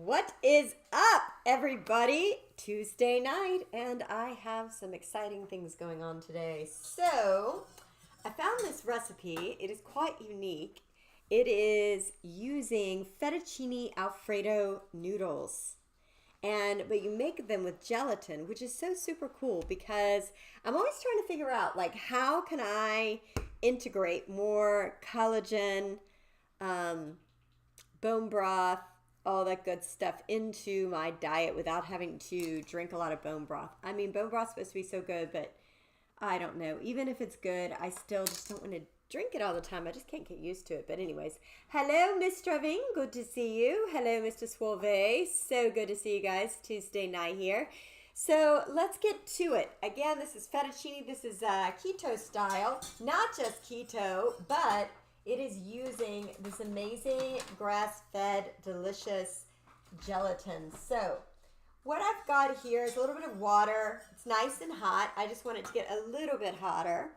What is up, everybody? Tuesday night, and I have some exciting things going on today. So, I found this recipe. It is quite unique. It is using fettuccine Alfredo noodles. But you make them with gelatin, which is so super cool because I'm always trying to figure out like how can I integrate more collagen, bone broth, all that good stuff into my diet without having to drink a lot of bone broth. I mean, bone broth's supposed to be so good, but I don't know. Even if it's good, I still just don't want to drink it all the time. I just can't get used to it. But anyways, hello, Miss Straving. Good to see you. Hello, Mr. Suave. So good to see you guys. Tuesday night here. So let's get to it. Again, this is fettuccine. This is keto style. Not just keto, but it is using this amazing grass-fed, delicious gelatin. So what I've got here is a little bit of water. It's nice and hot. I just want it to get a little bit hotter.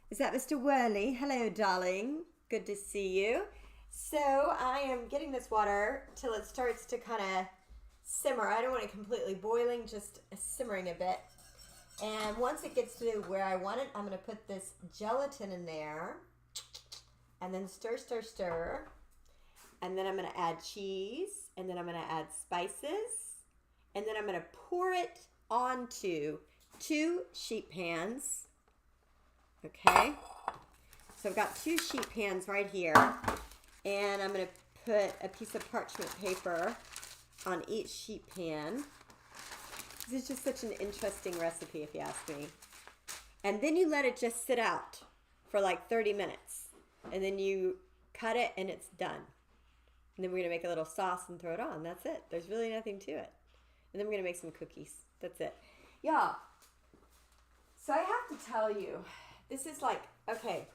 Is that Mr. Worley? Hello, darling. Good to see you. So I am getting this water till it starts to kind of simmer. I don't want it completely boiling, just simmering a bit. And once it gets to where I want it, I'm going to put this gelatin in there. And then stir, stir, stir. And then I'm going to add cheese. And then I'm going to add spices. And then I'm going to pour it onto 2 sheet pans. Okay. So I've got 2 sheet pans right here. And I'm going to put a piece of parchment paper on each sheet pan. This is just such an interesting recipe if you ask me. And then you let it just sit out for like 30 minutes. And then you cut it and it's done. And then we're going to make a little sauce and throw it on. That's it. There's really nothing to it. And then we're going to make some cookies. That's it. Yeah. So I have to tell you, this is like, okay.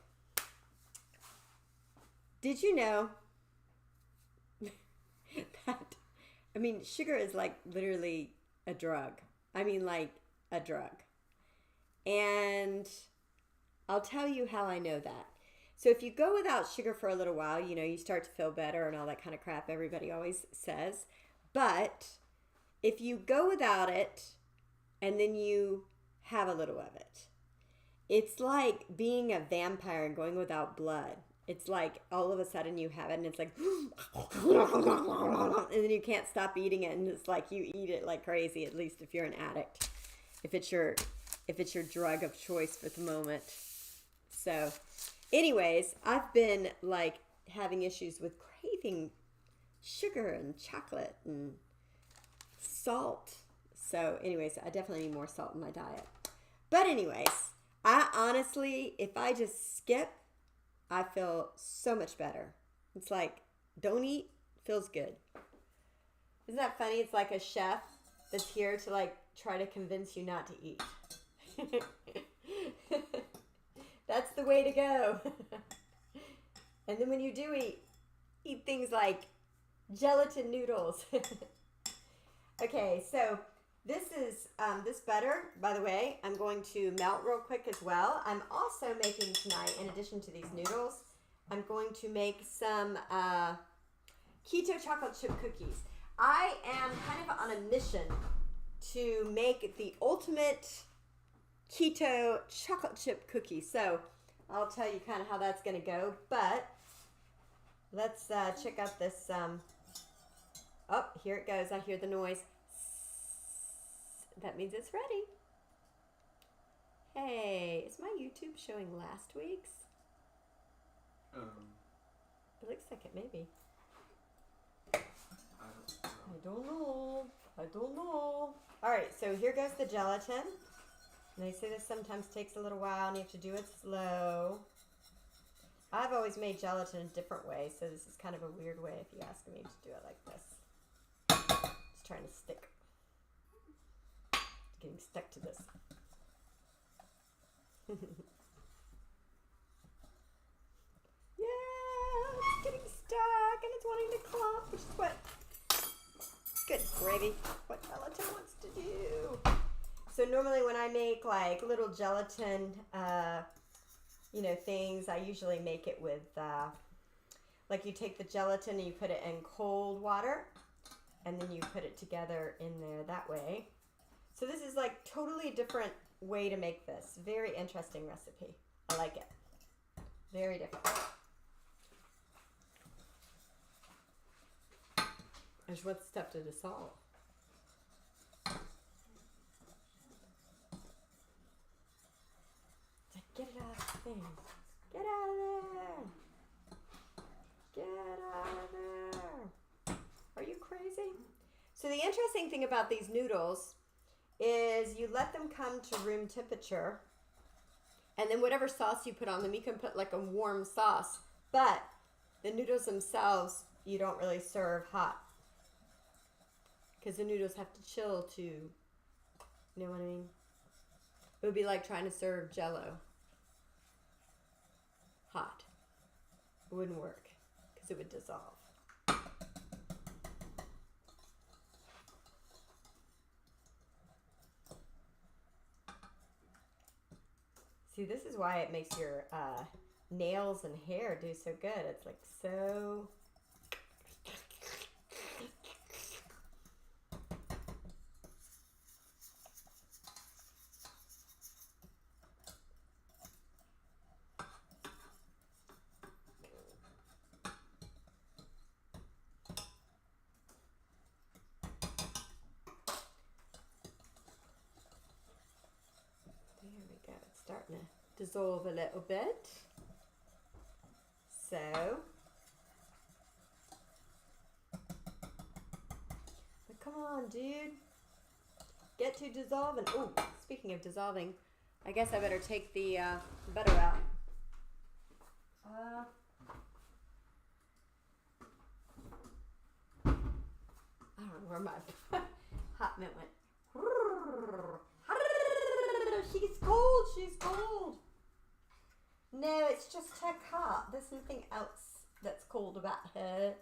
Did you know that, I mean, sugar is like literally a drug. I mean, like a drug. And I'll tell you how I know that. So if you go without sugar for a little while, you know, you start to feel better and all that kind of crap everybody always says. But if you go without it and then you have a little of it, it's like being a vampire and going without blood. It's like all of a sudden you have it and it's like, and then you can't stop eating it. And it's like you eat it like crazy, at least if you're an addict, if it's your drug of choice for the moment. So anyways, I've been like having issues with craving sugar and chocolate and salt. So anyways, I definitely need more salt in my diet. But anyways, I honestly, if I just skip, I feel so much better. It's like, don't eat, feels good. Isn't that funny? It's like a chef that's here to like try to convince you not to eat. That's the way to go. And then when you do eat things like gelatin noodles. Okay, so this is this butter, by the way, I'm going to melt real quick as well. I'm also making tonight, in addition to these noodles, I'm going to make some keto chocolate chip cookies. I am kind of on a mission to make the ultimate keto chocolate chip cookie. So I'll tell you kind of how that's going to go. But let's check out this. Oh, here it goes. I hear the noise. That means it's ready. Hey, is my YouTube showing last week's? It looks like it maybe. I don't know. All right, so here goes the gelatin. And they say this sometimes takes a little while and you have to do it slow. I've always made gelatin a different way, so this is kind of a weird way if you ask me to do it like this. It's trying to stick. It's getting stuck to this. Yeah, it's getting stuck and it's wanting to clump, which is what good gravy, what gelatin wants to do. So normally when I make like little gelatin, things, I usually make it with, like you take the gelatin and you put it in cold water and then you put it together in there that way. So this is like totally different way to make this. Very interesting recipe. I like it. Very different. I just want the stuff to dissolve. Get it out of the thing. Get out of there. Get out of there. Are you crazy? So the interesting thing about these noodles is you let them come to room temperature, and then whatever sauce you put on them, you can put like a warm sauce, but the noodles themselves you don't really serve hot because the noodles have to chill to, you know what I mean? It would be like trying to serve Jell-O hot. It wouldn't work because it would dissolve. See, this is why it makes your nails and hair do so good. It's like so... Starting to dissolve a little bit. So, but come on, dude. Get to dissolving. Oh, speaking of dissolving, I guess I better take the butter out. I don't know where my hot mint went. She's cold. She's cold. No, it's just her hot. There's nothing else that's cold about her.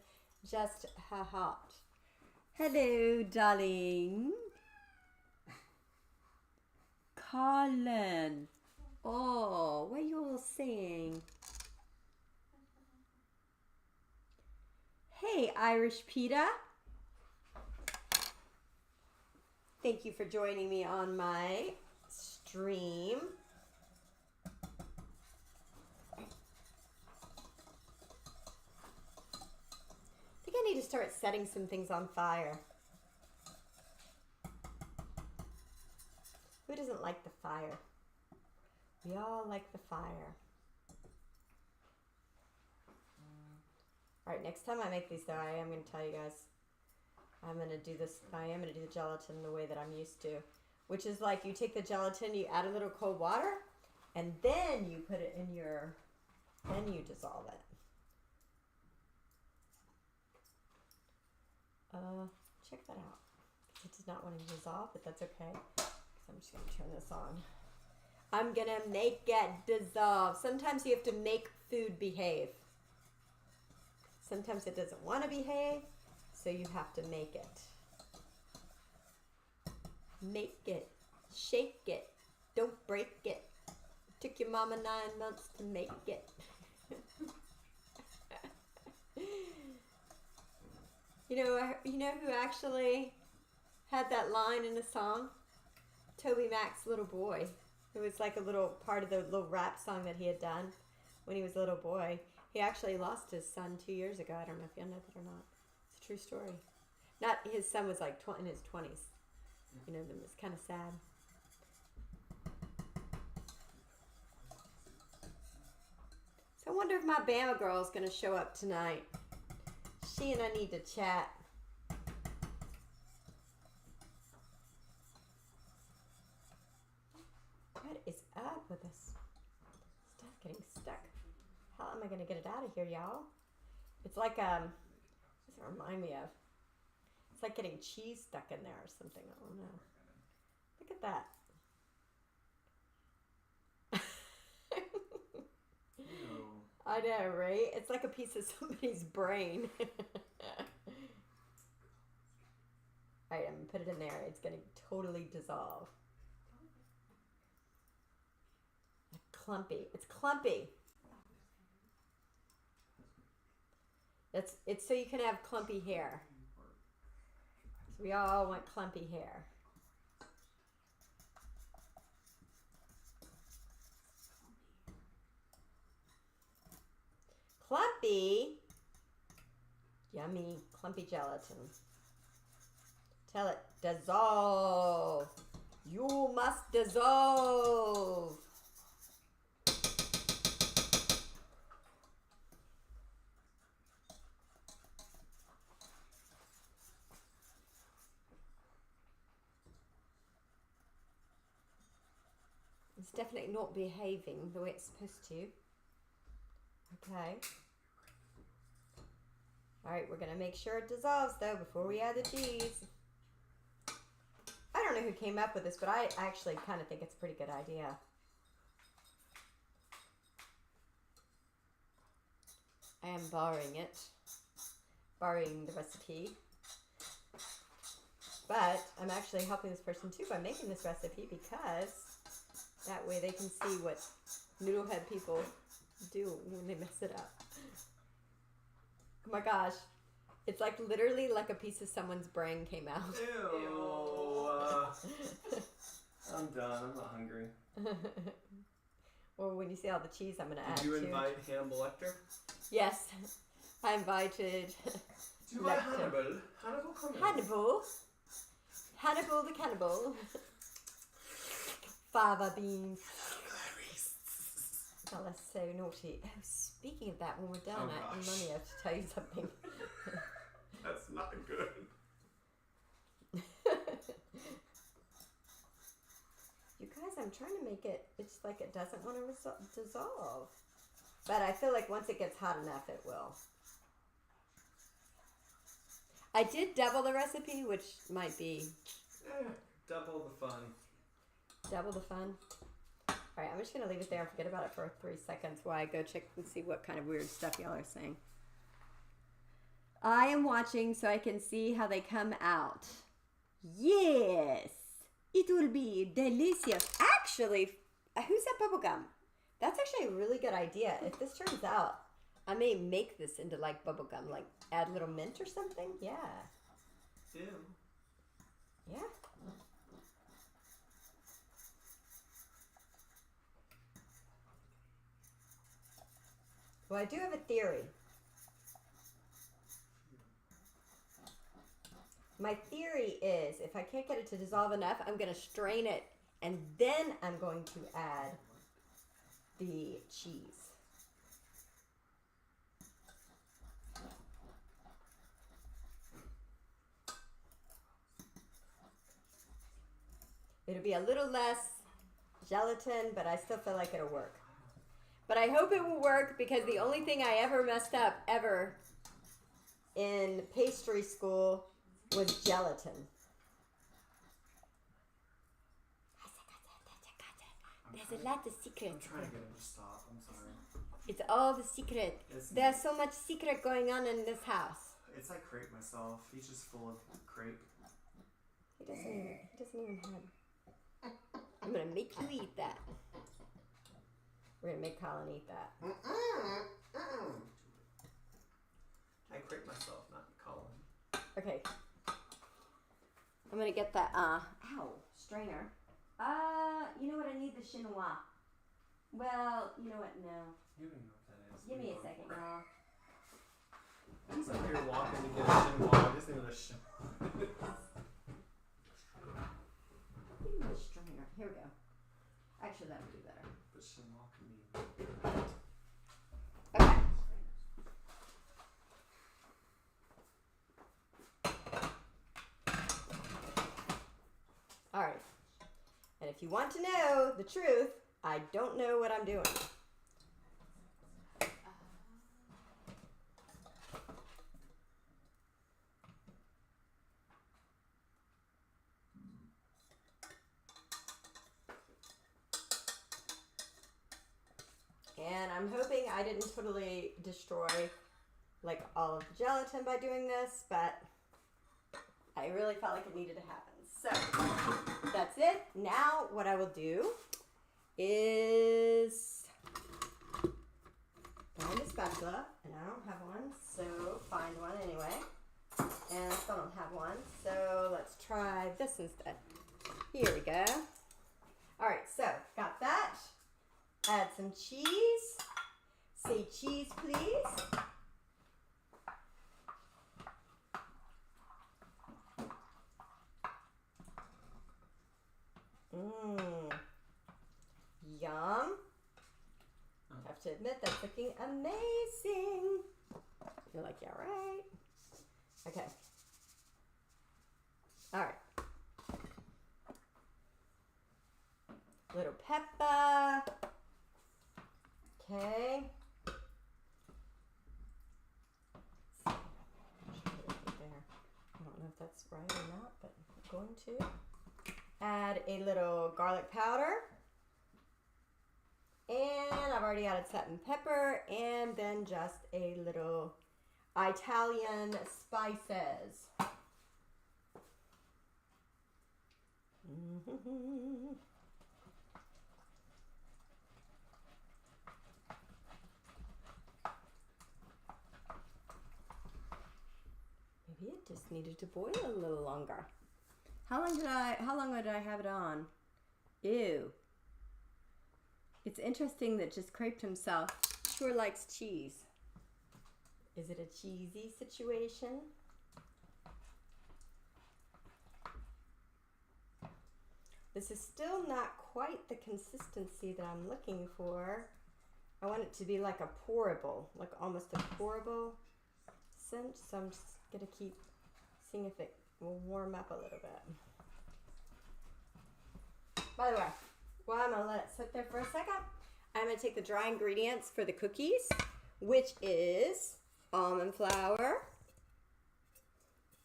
Just her heart. Hello, darling. Colin. Oh, what are you all saying? Hey, Irish Peta. Thank you for joining me on my stream. I think I need to start setting some things on fire. Who doesn't like the fire? We all like the fire. Alright, next time I make these though, I am going to tell you guys, I am going to do the gelatin the way that I'm used to. Which is like you take the gelatin, you add a little cold water, and then you put it in your, then you dissolve it. Check that out. It does not want to dissolve, but that's okay. So I'm just going to turn this on. I'm going to make it dissolve. Sometimes you have to make food behave. Sometimes it doesn't want to behave, so you have to make it. Make it. Shake it. Don't break it. It took your mama 9 months to make it. You know who actually had that line in a song? Toby Mac's little boy. It was like a little part of the little rap song that he had done when he was a little boy. He actually lost his son 2 years ago. I don't know if you know that or not. It's a true story. Not his son was like in his 20s. You know, it was kind of sad. So I wonder if my Bama girl is going to show up tonight. She and I need to chat. What is up with this stuff getting stuck? How am I going to get it out of here, y'all? It's like, what does it remind me of? It's like getting cheese stuck in there or something. I don't know. Look at that. I know, right? It's like a piece of somebody's brain. Alright, I'm going to put it in there. It's going to totally dissolve. Clumpy. It's clumpy. It's so you can have clumpy hair. We all want clumpy hair. Clumpy? Yummy. Clumpy gelatin. Tell it, dissolve. You must dissolve. It's definitely not behaving the way it's supposed to. Okay. Alright, we're going to make sure it dissolves though before we add the cheese. I don't know who came up with this, but I actually kind of think it's a pretty good idea. I am borrowing the recipe. But I'm actually helping this person too by making this recipe because that way they can see what noodlehead people do when they mess it up. Oh my gosh. It's like literally like a piece of someone's brain came out. Ew. I'm done. I'm not hungry. Well, when you see all the cheese, I'm going to add Did you invite Hannibal Lecter? Yes. I invited Do you invite Hannibal? Hannibal, come in. Hannibal the cannibal. Fava beans. Oh, that's so naughty. Oh, speaking of that, when we're done, I have to tell you something. That's not good. You guys, I'm trying to make it, it's like it doesn't want to dissolve. But I feel like once it gets hot enough, it will. I did double the recipe, which might be... double the fun. Double the fun? Alright, I'm just going to leave it there and forget about it for 3 seconds while I go check and see what kind of weird stuff y'all are saying. I am watching so I can see how they come out. Yes! It will be delicious. Actually, who said bubblegum? That's actually a really good idea. If this turns out, I may make this into like bubblegum, like add a little mint or something. Yeah. Ew. Yeah. Well, I do have a theory. My theory is if I can't get it to dissolve enough, I'm going to strain it and then I'm going to add the cheese. It'll be a little less gelatin, but I still feel like it'll work. But I hope it will work because the only thing I ever messed up ever in pastry school was gelatin. There's a lot of secrets. I'm trying to get him to stop. I'm sorry. It's all the secret. There's so much secret going on in this house. It's like crepe myself. He's just full of crepe. He doesn't even have. I'm gonna make you eat that. We're gonna make Colin eat that. I crepe myself, not Colin. Okay. I'm gonna get that strainer. You know what? I need the chinois. Well, you know what? No. You don't know what that is. Give me a second, y'all. He's up here walking to get a chinois. He doesn't know the chinois. Give me the strainer. Here we go. Actually, that would be better. But chinois can be. Okay. All right. And if you want to know the truth, I don't know what I'm doing. And I'm hoping I didn't totally destroy like all of the gelatin by doing this, but I really felt like it needed to happen. So that's it. Now what I will do is find a spatula, and I don't have one, so find one anyway. And I still don't have one, so this instead. Here we go. All right, so got that. Add some cheese. Say cheese, please. Mmm. Yum. Have to admit, that's looking amazing. You're like, yeah, right. Okay. All right. Little pepper. Okay. I don't know if that's right or not, but I'm going to add a little garlic powder. And I've already added salt and pepper, and then just a little Italian spices. Maybe it just needed to boil a little longer. How long did I have it on? Ew. It's interesting that just Creped himself sure likes cheese. Is it a cheesy situation? This is still not quite the consistency that I'm looking for. I want it to be like a pourable, like almost a pourable cinch. So I'm just gonna keep seeing if it will warm up a little bit. By the way, well, I'm gonna let it sit there for a second. I'm gonna take the dry ingredients for the cookies, which is almond flour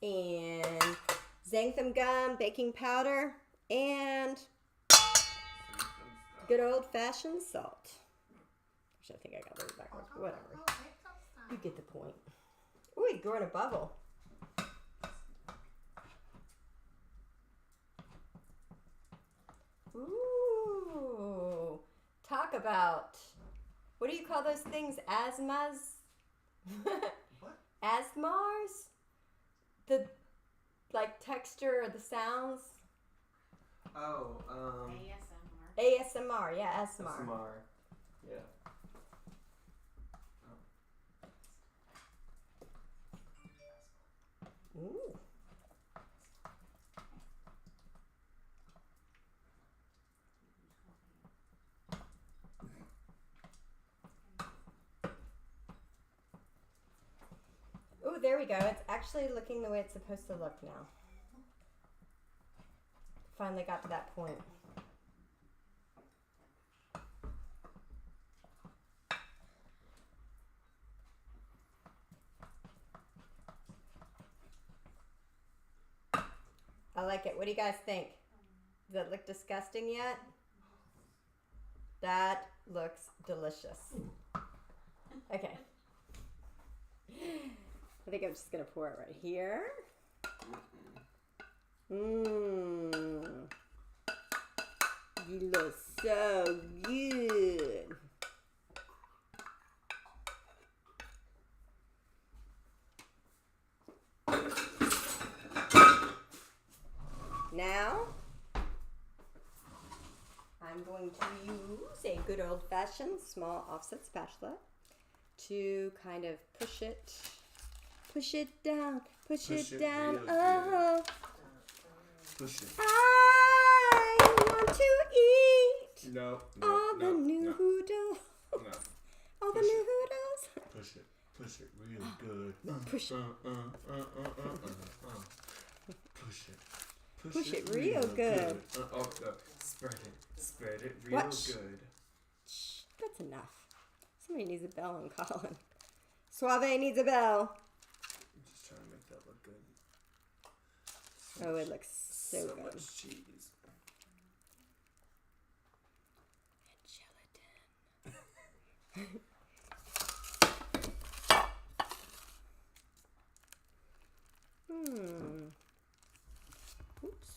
and xanthan gum, baking powder, and good old-fashioned salt. Which I think I got those backwards, but whatever. You get the point. Ooh, it's growing a bubble. Ooh, talk about, what do you call those things? Asthmas? What? Asthmars? The, like, texture or the sounds? Oh, ASMR, yeah, ASMR. ASMR. Yeah. Ooh. Ooh, there we go. It's actually looking the way it's supposed to look now. Finally got to that point. I like it. What do you guys think? Does it look disgusting yet? That looks delicious. Okay. I think I'm just going to pour it right here. Mmm. You look so good. Now, I'm going to use a good old-fashioned small offset spatula to kind of push it down, push it down. Oh, Push it. I want to eat No. all the noodles. No. All the noodles. Push it. Push it real good. Push it. Push it. Push it real good. Spread it. Spread it real What? good. Shh, that's enough. Somebody needs a bell and Colin. Suave needs a bell. I'm just trying to make that look good. Oh, it looks so good. Much cheese. And gelatin. Oops.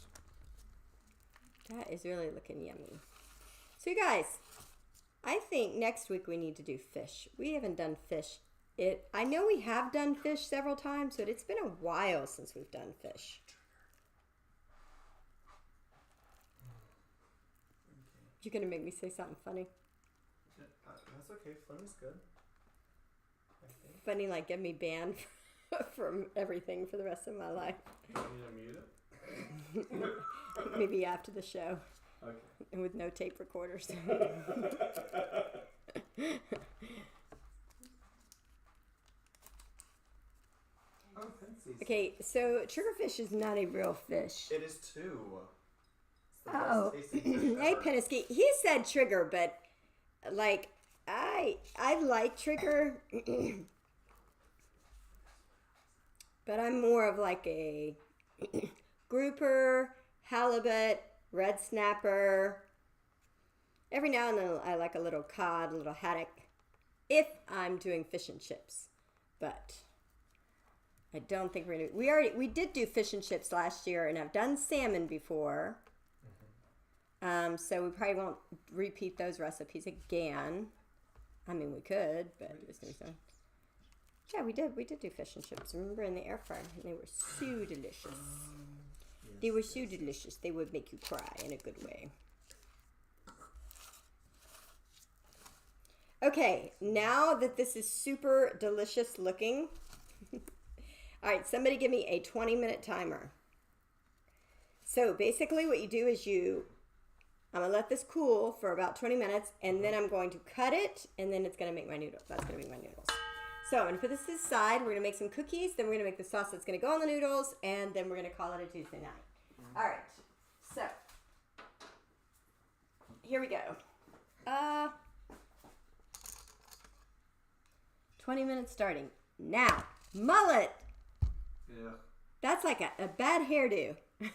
That is really looking yummy. So you guys, I think next week we need to do fish. We haven't done fish. I know we have done fish several times, but it's been a while since we've done fish. You're gonna make me say something funny. That's okay. Fun is good. I think. Funny, like get me banned from everything for the rest of my life. Do you need to mute it? Maybe after the show. Okay. And with no tape recorders. Oh, fancy. Okay, so triggerfish is not a real fish. It is too. It's the Oh, best tasting fish hey ever. Pennisky, he said trigger, but like I like trigger, but I'm more of like a grouper, halibut, red snapper. Every now and then I like a little cod, a little haddock, if I'm doing fish and chips. But I don't think we're gonna. We did do fish and chips last year, and I've done salmon before. So we probably won't repeat those recipes again. I mean, we could, but it's gonna be so. Yeah, we did. We did do fish and chips. Remember in the air fryer, and they were so delicious. Yes, They were so delicious. They would make you cry in a good way. Okay, now that this is super delicious looking, all right, somebody give me a 20-minute timer. So basically what you do is I'm going to let this cool for about 20 minutes, and then I'm going to cut it, and then it's going to make my noodles. That's going to be my noodles. So I'm going to put this to the side. We're going to make some cookies, then we're going to make the sauce that's going to go on the noodles, and then we're going to call it a Tuesday night. All right, so here we go. 20 minutes starting now. Mullet. Yeah. That's like a bad hairdo. That's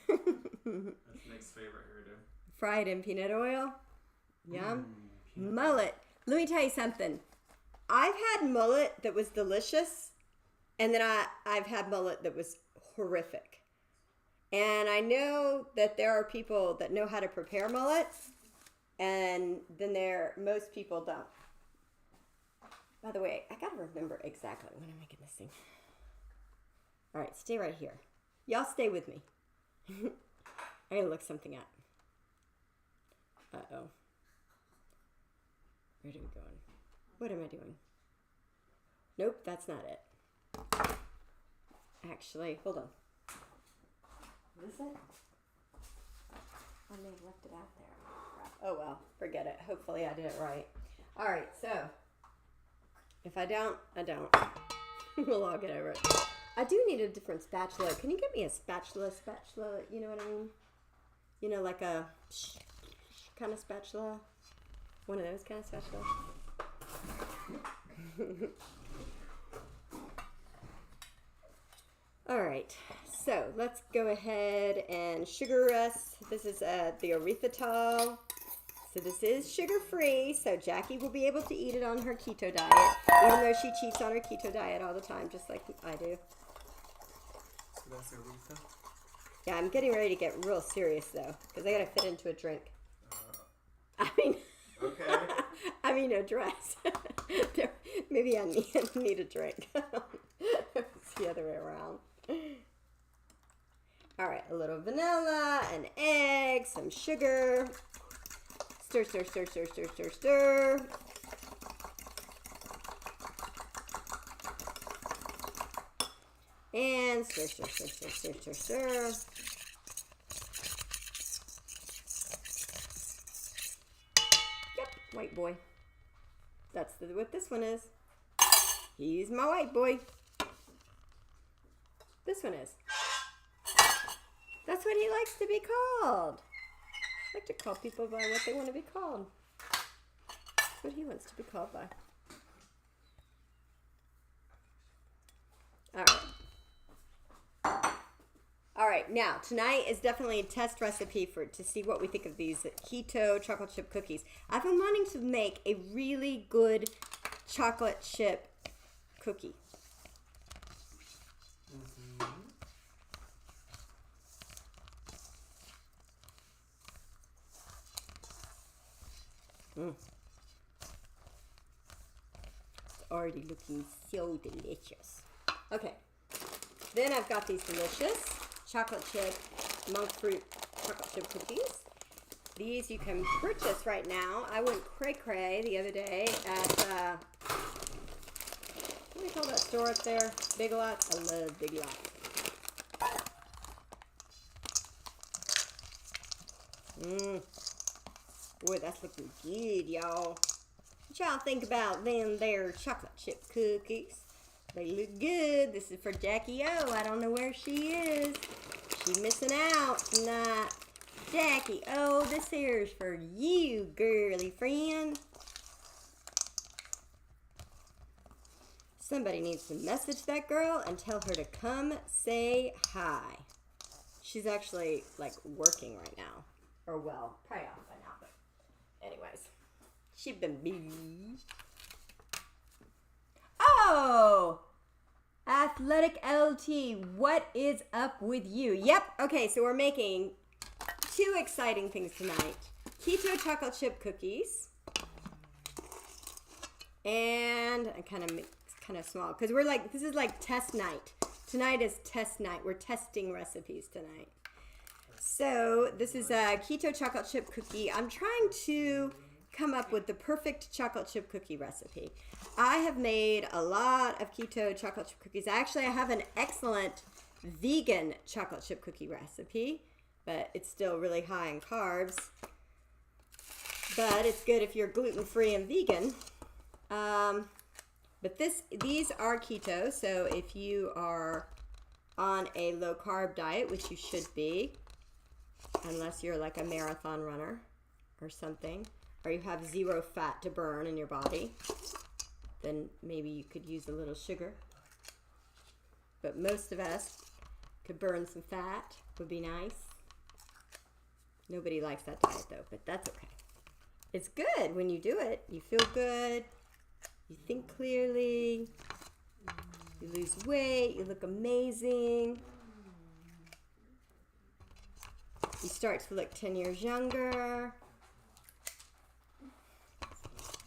Nick's favorite hairdo. Fried in peanut oil. Yum. Mullet. Let me tell you something. I've had mullet that was delicious, and then I've had mullet that was horrific. And I know that there are people that know how to prepare mullet, and then most people don't. By the way, I gotta remember exactly when I'm making this thing. All right, stay right here. Y'all stay with me. I gotta look something up. Uh-oh. Where are we going? What am I doing? Nope, that's not it. Actually, hold on. What is it? I may have left it out there. Oh well, forget it. Hopefully I did it right. All right, so if I don't, I don't. We'll all get over it. I do need a different spatula. Can you get me a spatula? You know what I mean? You know, like a kind of spatula? One of those kind of spatula? All right. So let's go ahead and sugar us. This is the erythritol. So this is sugar-free, so Jackie will be able to eat it on her keto diet, even though she cheats on her keto diet all the time, just like I do. So that's Aretha? Yeah, I'm getting ready to get real serious, though, because I got to fit into a drink. Okay. I mean a dress. Maybe I need a drink. It's the other way around. All right, a little vanilla, an egg, some sugar. Stir, stir, stir, stir, stir, stir, stir. And stir, stir, stir, stir, stir, stir, stir. Yep, white boy. That's what this one is. He's my white boy. This one is. That's what he likes to be called. I like to call people by what they want to be called. That's what he wants to be called by. All right. All right. Now, tonight is definitely a test recipe to see what we think of these keto chocolate chip cookies. I've been wanting to make a really good chocolate chip cookie. It's already looking so delicious. Okay, then I've got these delicious chocolate chip monk fruit chocolate chip cookies. These you can purchase right now. I went cray-cray the other day at, what do they call that store up there? Big Lots? I love Big Lots. Boy, that's looking good, y'all. What y'all think about them there chocolate chip cookies? They look good. This is for Jackie O. I don't know where she is. She's missing out tonight. Jackie O, this here is for you, girly friend. Somebody needs to message that girl and tell her to come say hi. She's actually, like, working right now. Or, well, probably off by now, but anyways. She been busy. Oh! Athletic LT, what is up with you? Yep, okay, so we're making 2 exciting things tonight. Keto chocolate chip cookies. And I kind of small, because we're like, this is like test night. Tonight is test night. We're testing recipes tonight. So this is a keto chocolate chip cookie. I'm trying to come up with the perfect chocolate chip cookie recipe. I have made a lot of keto chocolate chip cookies. Actually, I have an excellent vegan chocolate chip cookie recipe, but it's still really high in carbs. But it's good if you're gluten-free and vegan. But these are keto, so if you are on a low-carb diet, which you should be, unless you're like a marathon runner or something, or you have 0 fat to burn in your body, then maybe you could use a little sugar. But most of us could burn some fat, would be nice. Nobody likes that diet though, but that's okay. It's good when you do it. You feel good. You think clearly. You lose weight. You look amazing. You start to look 10 years younger.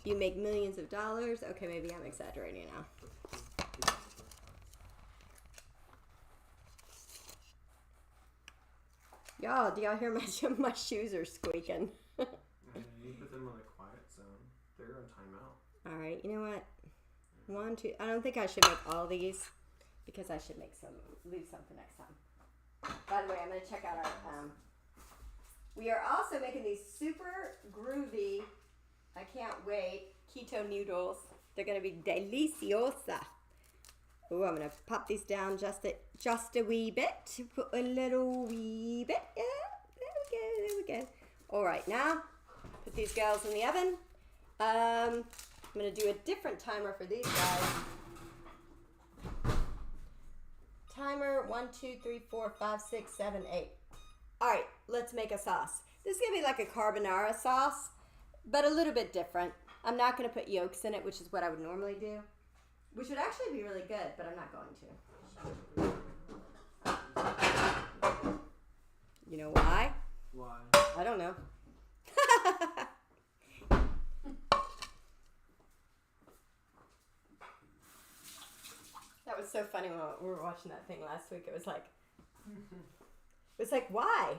You make millions of dollars. Okay, maybe I'm exaggerating now. Y'all, do y'all hear my shoes are squeaking? You put them on a quiet zone. They're on timeout. All right, you know what? 1, 2. I don't think I should make all these because I should leave some for next time. By the way, I'm gonna check out our. We are also making these super groovy. I can't wait. Keto noodles. They're gonna be deliciosa. Oh, I'm gonna pop these down just a wee bit. Put a little wee bit. Yeah, there we go. All right, now put these girls in the oven. I'm gonna do a different timer for these guys. Timer 1, 2, 3, 4, 5, 6, 7, 8. All right, let's make a sauce. This is gonna be like a carbonara sauce, but a little bit different. I'm not gonna put yolks in it, which is what I would normally do, which would actually be really good, but I'm not going to. You know why? Why? I don't know. That was so funny when we were watching that thing last week. It was like, why?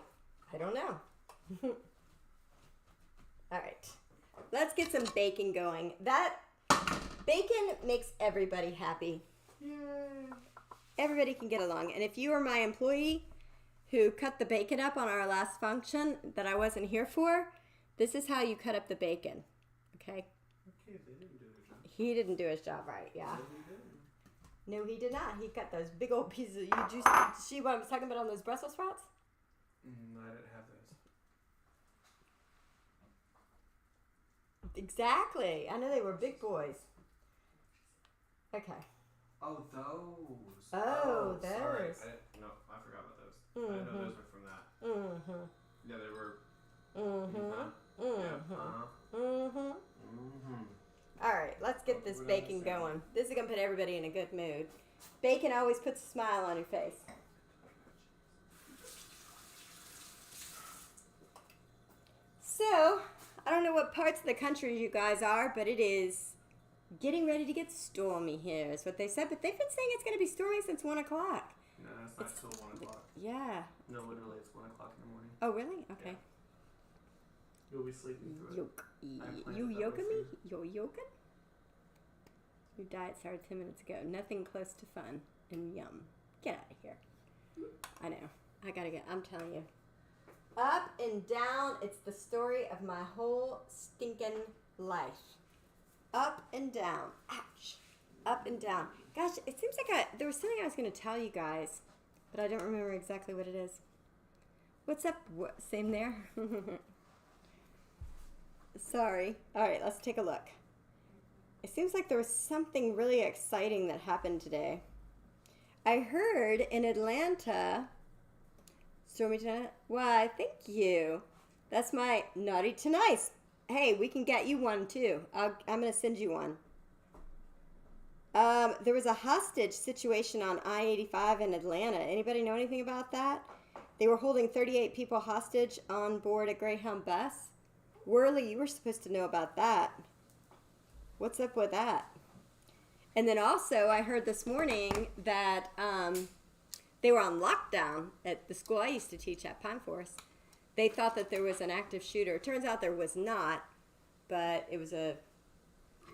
I don't know. All right. Let's get some bacon going. That bacon makes everybody happy. Everybody can get along. And if you are my employee who cut the bacon up on our last function that I wasn't here for, this is how you cut up the bacon. Okay? Okay, they didn't do their job. He didn't do his job right, yeah. No, he did not. He cut those big old pieces of you juice. See what I was talking about on those Brussels sprouts? No, I didn't have those. Exactly. I know they were big boys. Okay. Oh, those. Oh, Sorry. those. I forgot about those. I didn't know those were from that. Mm-hmm. Yeah, they were. Mm-hmm. Mm-hmm. Mm-hmm. Mm-hmm. All right, let's get this bacon going. This is going to put everybody in a good mood. Bacon always puts a smile on your face. So, I don't know what parts of the country you guys are, but it is getting ready to get stormy here, is what they said. But they've been saying it's going to be stormy since 1 o'clock. No, it's not till 1 o'clock. Yeah. No, literally, it's 1 o'clock in the morning. Oh, really? Okay. You'll be sleeping through Yoke. it. You yoking me? You're yoking? Your diet started 10 minutes ago. Nothing close to fun and yum. Get out of here. I know. I'm telling you. Up and down. It's the story of my whole stinking life. Up and down. Ouch. Up and down. Gosh, it seems like there was something I was going to tell you guys, but I don't remember exactly what it is. What's up? Same there? Sorry. All right, let's take a look. It seems like there was something really exciting that happened today. I heard in Atlanta... Stormy tonight? Why, thank you. That's my Naughty2nice. Hey, we can get you one too. I'm going to send you one. There was a hostage situation on I-85 in Atlanta. Anybody know anything about that? They were holding 38 people hostage on board a Greyhound bus. Worley, you were supposed to know about that. What's up with that? And then also, I heard this morning that they were on lockdown at the school I used to teach at Pine Forest. They thought that there was an active shooter. Turns out there was not, but it was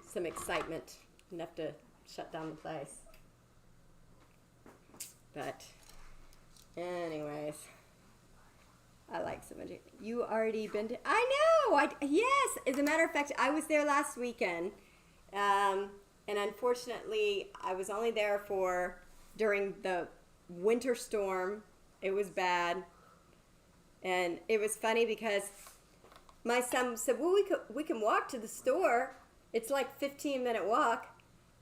some excitement enough to shut down the place. But anyways, I like somebody. You already been to? I know. Yes. As a matter of fact, I was there last weekend, and unfortunately, I was only there during the winter storm. It was bad, and it was funny because my son said, "Well, we can walk to the store. It's like 15-minute walk."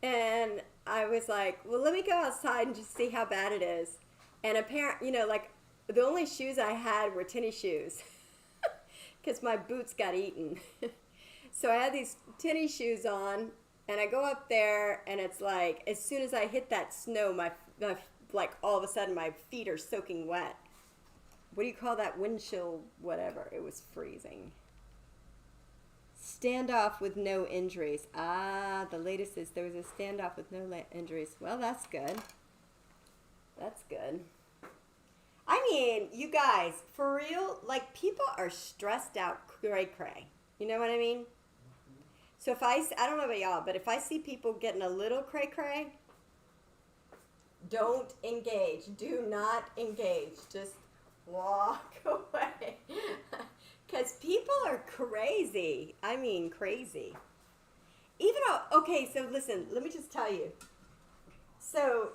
And I was like, well, let me go outside and just see how bad it is. And apparently, like the only shoes I had were tennis shoes because my boots got eaten. So I had these tennis shoes on, and I go up there, and it's like as soon as I hit that snow, like all of a sudden my feet are soaking wet. What do you call that? Wind chill, whatever. It was freezing. Standoff with no injuries. The latest is there was a standoff with no injuries. Well, that's good. That's good. I mean, you guys, for real, like people are stressed out cray-cray. You know what I mean? So I don't know about y'all, but if I see people getting a little cray-cray, don't engage. Do not engage. Just walk away. Because people are crazy. I mean, crazy. Okay, so listen, let me just tell you. So,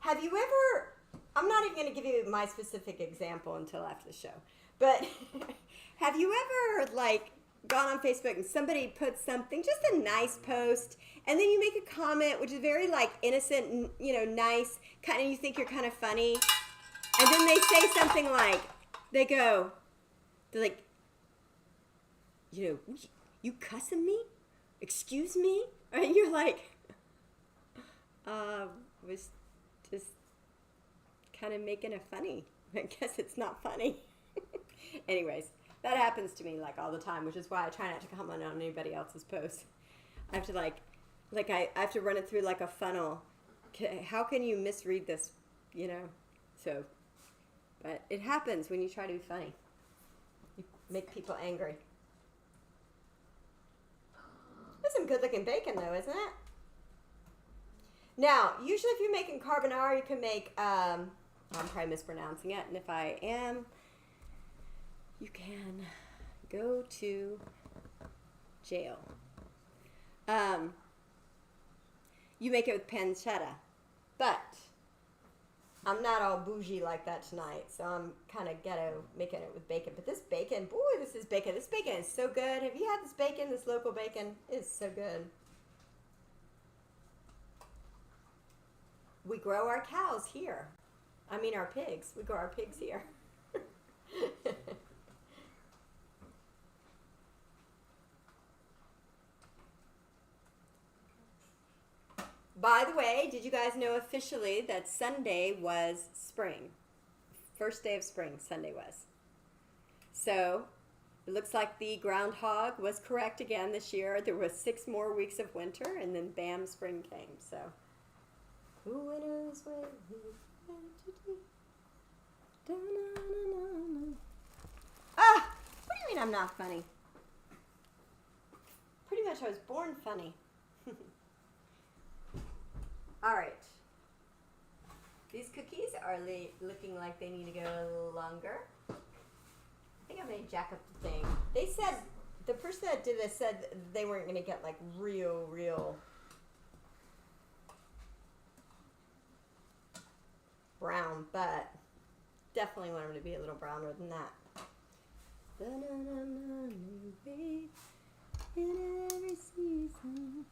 have you ever, I'm not even going to give you my specific example until after the show, but have you ever, like, gone on Facebook and somebody put something, just a nice post, and then you make a comment, which is very, like, innocent and, nice, kind of, you think you're kind of funny, and then they say something like, they're like, you cussing me? Excuse me? And you're like, was just kind of making it funny. I guess it's not funny. Anyways, that happens to me like all the time, which is why I try not to comment on anybody else's posts. I have to I have to run it through like a funnel. How can you misread this? So, but it happens when you try to be funny. You make people angry. That's some good-looking bacon, though, isn't it? Now, usually if you're making carbonara, you can make, I'm probably mispronouncing it, and if I am, you can go to jail. You make it with pancetta, but I'm not all bougie like that tonight, so I'm kind of ghetto making it with bacon. But this bacon, boy, this is bacon. This bacon is so good. Have you had this bacon, this local bacon? It's so good. We grow our cows here. I mean our pigs. We grow our pigs here. By the way, did you guys know officially that Sunday was spring? First day of spring, Sunday was. So, it looks like the groundhog was correct again this year. There was 6 more weeks of winter, and then bam, spring came. So, who knows what we're meant to do? What are do you mean I'm not funny? Pretty much I was born funny. All right. These cookies are looking like they need to go a little longer. I think I may jack up the thing. They said, the person that did this said they weren't going to get like real brown, but definitely want them to be a little browner than that. In every season.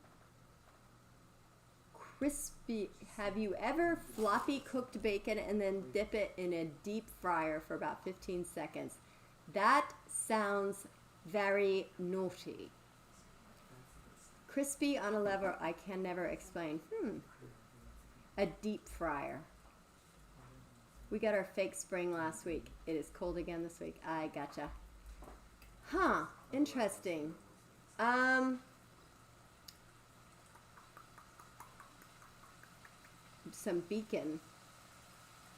Crispy. Have you ever floppy cooked bacon and then dip it in a deep fryer for about 15 seconds? That sounds very naughty. Crispy on a level I can never explain. A deep fryer. We got our fake spring last week. It is cold again this week. I gotcha. Huh. Interesting. Some bacon.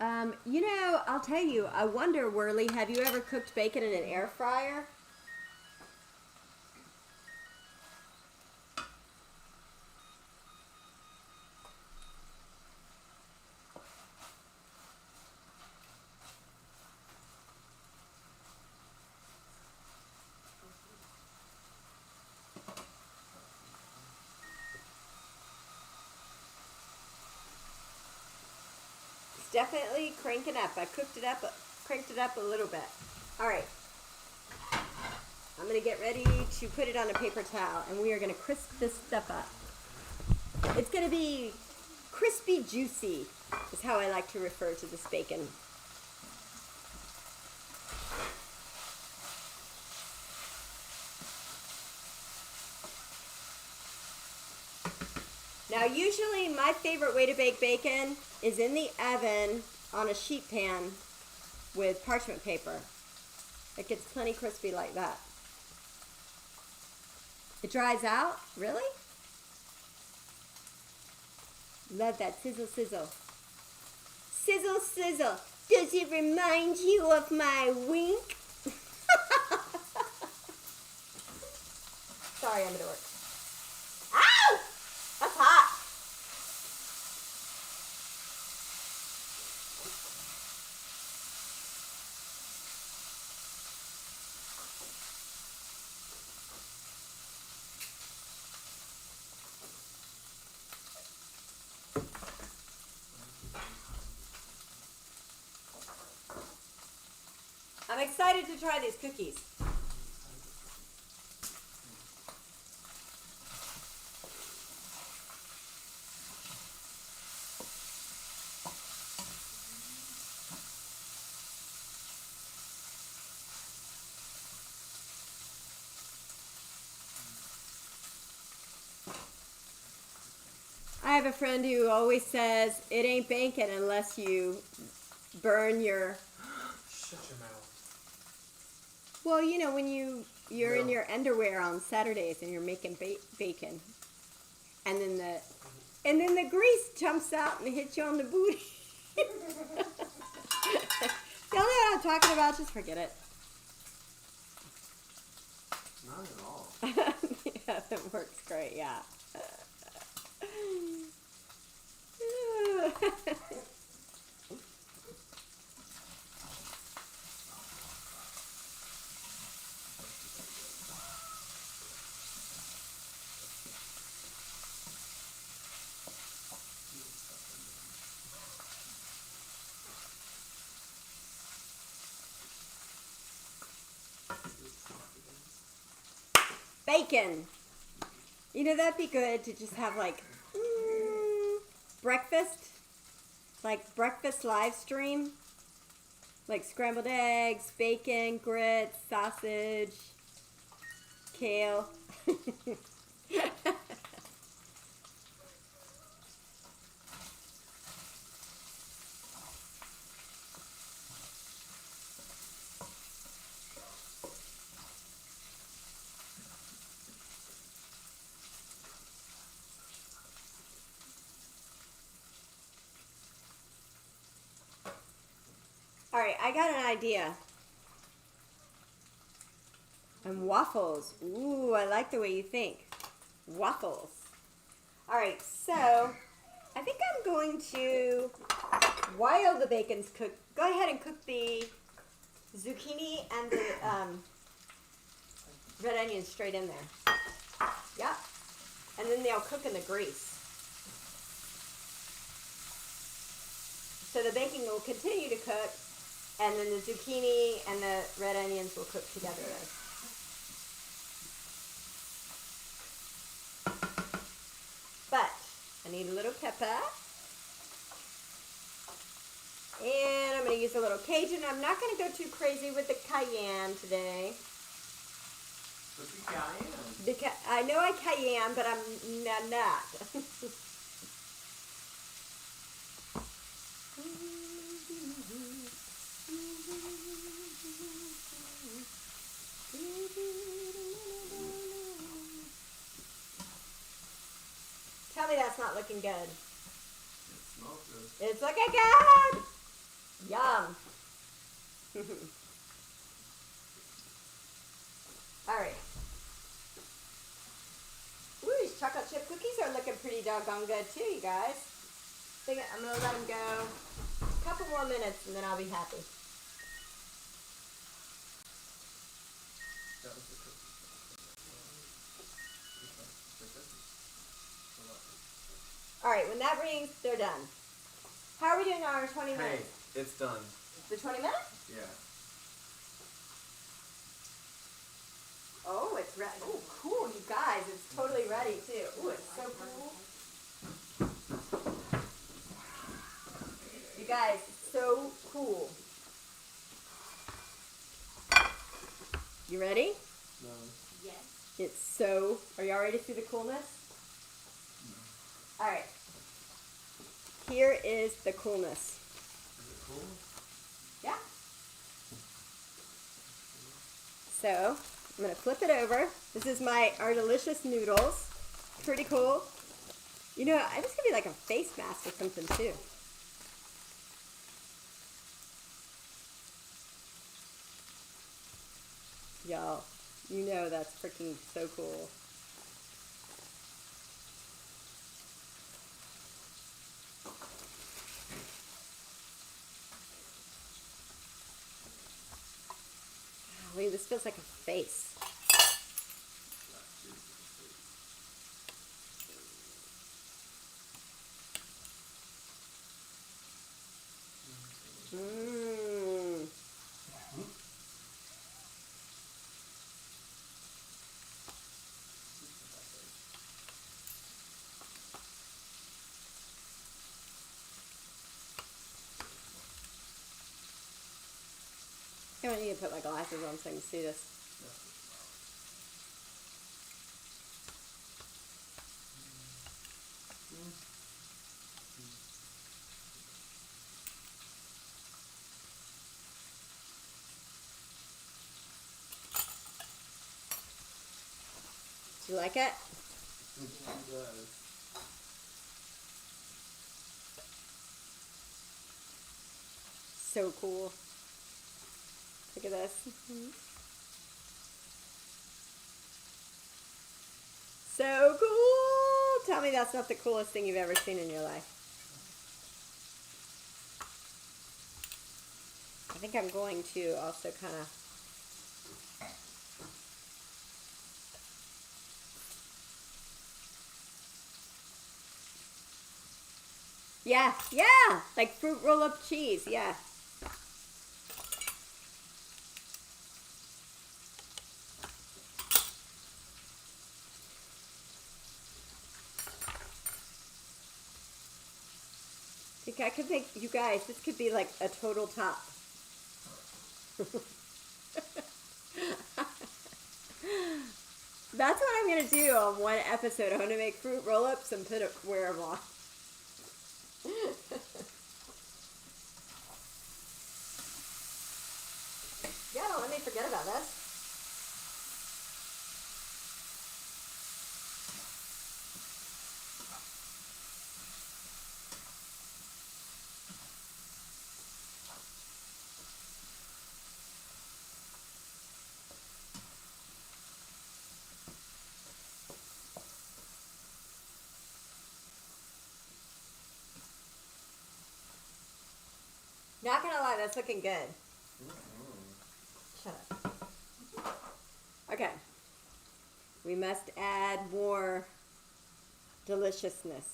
You know, I'll tell you, I wonder, Worley, have you ever cooked bacon in an air fryer? Definitely cranking up. I cranked it up a little bit. All right. I'm going to get ready to put it on a paper towel, and we are going to crisp this stuff up. It's going to be crispy juicy is how I like to refer to this bacon. Now, usually my favorite way to bake bacon is in the oven on a sheet pan with parchment paper. It gets plenty crispy like that. It dries out? Really? Love that sizzle, sizzle. Sizzle, sizzle. Does it remind you of my wink? Sorry, I'm gonna work. Ow! That's hot. I'm excited to try these cookies. I have a friend who always says it ain't bacon unless you burn your... Shut your mouth. Well, you know, when you're in your underwear on Saturdays and you're making bacon, and then the grease jumps out and hits you on the booty. Y'all know what I'm talking about? Just forget it. Not at all. Yeah, that works great. Yeah. Bacon. You know, that'd be good to just have like breakfast, like breakfast live stream, like scrambled eggs, bacon, grits, sausage, kale. All right, I got an idea. And waffles. Ooh, I like the way you think. Waffles. All right, so I think I'm going to, while the bacon's cooked, go ahead and cook the zucchini and the red onions straight in there. Yep. And then they'll cook in the grease. So the bacon will continue to cook, and then the zucchini and the red onions will cook together. But I need a little pepper. And I'm going to use a little Cajun. I'm not going to go too crazy with the cayenne today. What's the cayenne? I know I cayenne, but I'm not. Tell me that's not looking good. It smells good. It's looking good! Yum. Alright. Ooh, these chocolate chip cookies are looking pretty doggone good too, you guys. I'm going to let them go a couple more minutes and then I'll be happy. That was the cookie. Alright, when that rings, they're done. How are we doing on our 20 Hey, minutes? it's done. The 20 minutes? Yeah. Oh, it's ready. Oh, cool, you guys. It's totally ready, too. Oh, it's so cool. You guys, it's so cool. You ready? No. Yes. It's so... Are y'all ready to see the coolness? No. All right. Here is the coolness. Is it cool? Yeah. So, I'm going to flip it over. This is our delicious noodles. Pretty cool. You know, this could be like a face mask or something too. Y'all, you know that's freaking so cool. Golly, this feels like a face. Mmm. I need to put my glasses on so I can see this. Do you like it? It does. So cool. Look at this. So cool! Tell me that's not the coolest thing you've ever seen in your life. I think I'm going to also kind of... Yeah, like fruit roll-up cheese, yeah. I think I could make, you guys, this could be like a total top. That's what I'm going to do on one episode. I'm going to make fruit roll-ups and wear them on. Yeah, don't let me forget about this. Not gonna lie, that's looking good. Shut up. Okay. We must add more deliciousness.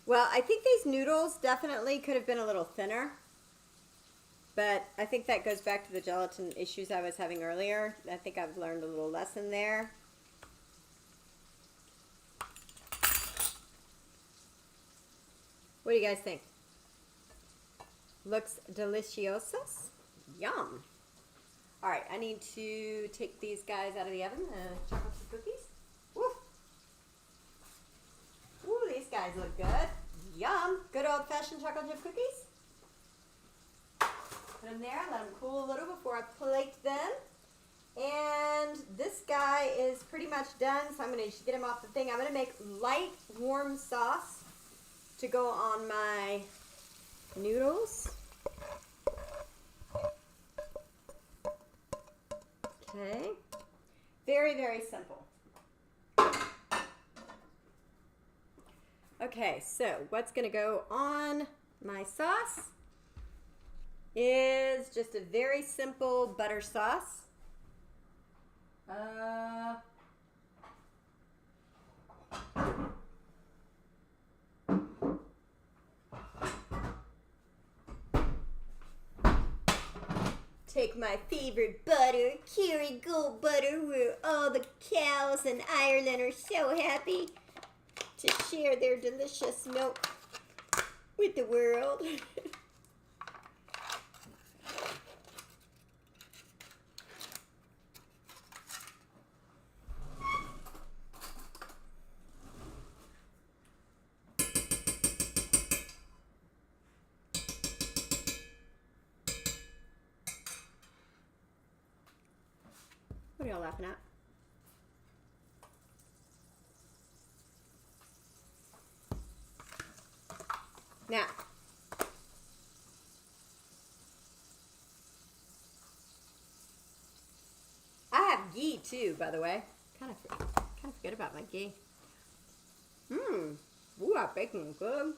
Well, I think these noodles definitely could have been a little thinner. But I think that goes back to the gelatin issues I was having earlier. I think I've learned a little lesson there. What do you guys think? Looks delicious. Yum. All right, I need to take these guys out of the oven, chocolate chip cookies. Woo. Ooh, these guys look good. Yum. Good old-fashioned chocolate chip cookies. Put them there, let them cool a little before I plate them. And this guy is pretty much done, so I'm going to just get him off the thing. I'm going to make light, warm sauce to go on my noodles. Okay. Very, very simple. Okay, so what's going to go on my sauce is just a very simple butter sauce. Take my favorite butter, Kerrygold butter, where all the cows in Ireland are so happy to share their delicious milk with the world. What are y'all laughing at? Now, I have ghee too, by the way. Kind of forget about my ghee. Ooh, that bacon is good.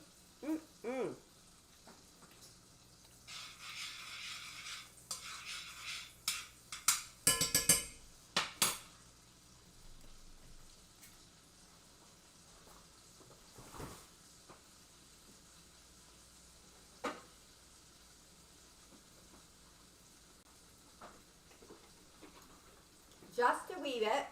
Just a wee bit.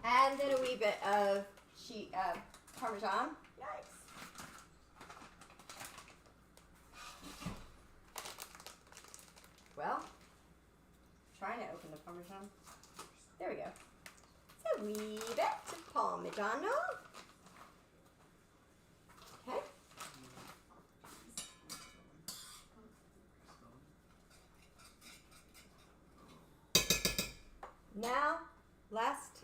And then a wee bit of Parmesan. Nice. Well, trying to open the Parmesan. There we go. It's a wee bit of Parmigiano. Okay. Now, last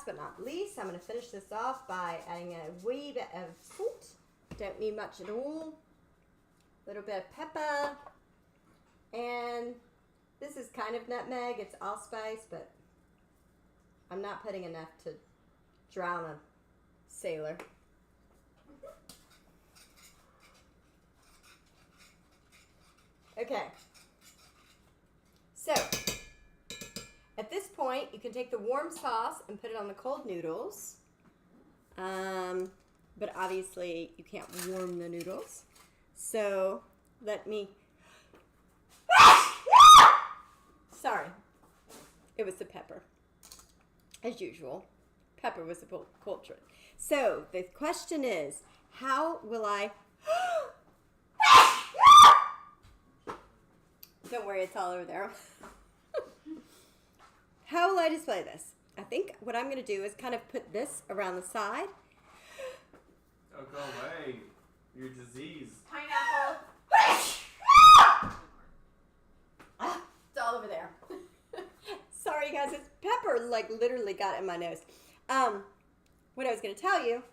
but not least, I'm going to finish this off by adding a wee bit of salt. Don't need much at all. A little bit of pepper. And this is kind of nutmeg. It's allspice, but I'm not putting enough to drown a sailor. Okay. So, at this point, you can take the warm sauce and put it on the cold noodles. But obviously, you can't warm the noodles. So, let me... Sorry. It was the pepper. As usual. Pepper was the culprit. So, the question is, how will I... Don't worry, it's all over there. How will I display this? I think what I'm going to do is kind of put this around the side. Oh, go away. You're diseased. Pineapple. It's all over there. Sorry, you guys. This pepper, like, literally got in my nose. What I was going to tell you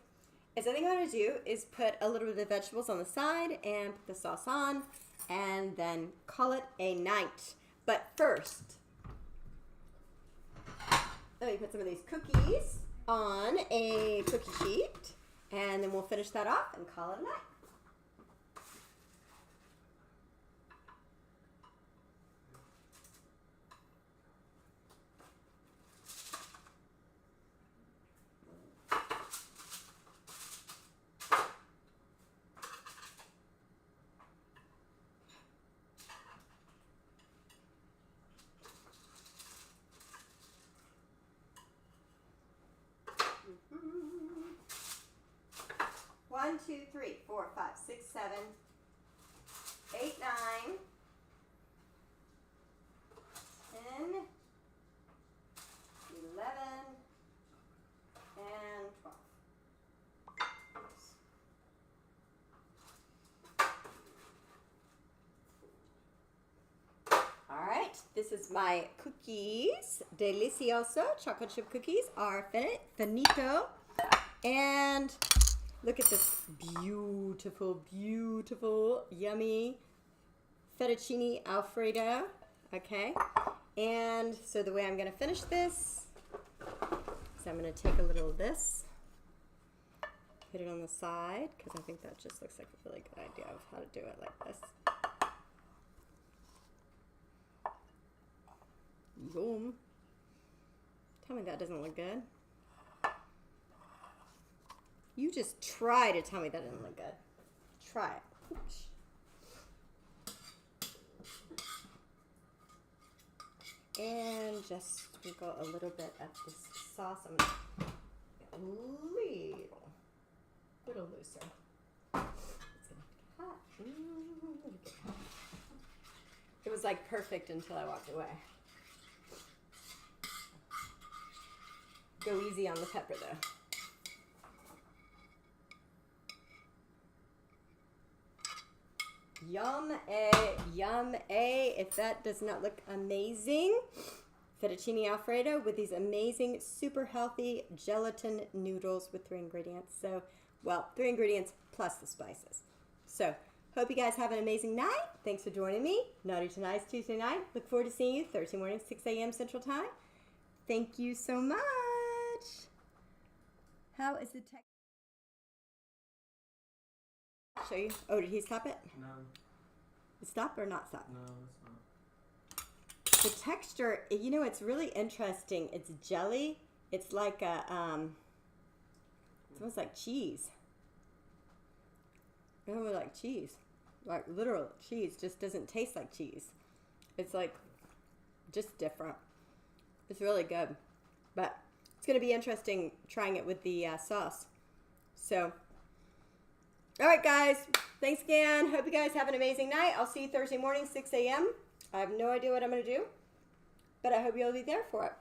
is I think what I'm going to do is put a little bit of vegetables on the side and put the sauce on and then call it a night. But first, let me put some of these cookies on a cookie sheet and then we'll finish that off and call it a night. One, two, three, 4, 5, 6, 7, 8, 9, 10, 11, and 12. All right, this is my cookies. Delicioso chocolate chip cookies are finito. And look at this beautiful, beautiful, yummy fettuccine Alfredo. Okay. And so the way I'm going to finish this is I'm going to take a little of this, put it on the side, because I think that just looks like a really good idea of how to do it like this. Boom. Tell me that doesn't look good. You just try to tell me that doesn't look good. Try it. Oops. And just sprinkle a little bit of this sauce. I'm going to get a little looser. It's going to get hot. It was like perfect until I walked away. Go easy on the pepper though. Yum A. If that does not look amazing, fettuccine Alfredo with these amazing, super healthy gelatin noodles with 3 ingredients. So, well, 3 ingredients plus the spices. So, hope you guys have an amazing night. Thanks for joining me. Naughty2nice Tuesday night. Look forward to seeing you Thursday morning, 6 a.m. Central Time. Thank you so much. How is the text? Show you. Oh, did he stop it? No. Stop or not stop? No, it's not. The texture, you know, it's really interesting. It's jelly. It's like a, it's almost like cheese. It almost like cheese. Like literal cheese. Just doesn't taste like cheese. It's like just different. It's really good. But it's going to be interesting trying it with the sauce. So, all right, guys. Thanks again. Hope you guys have an amazing night. I'll see you Thursday morning, 6 a.m. I have no idea what I'm going to do, but I hope you'll be there for it.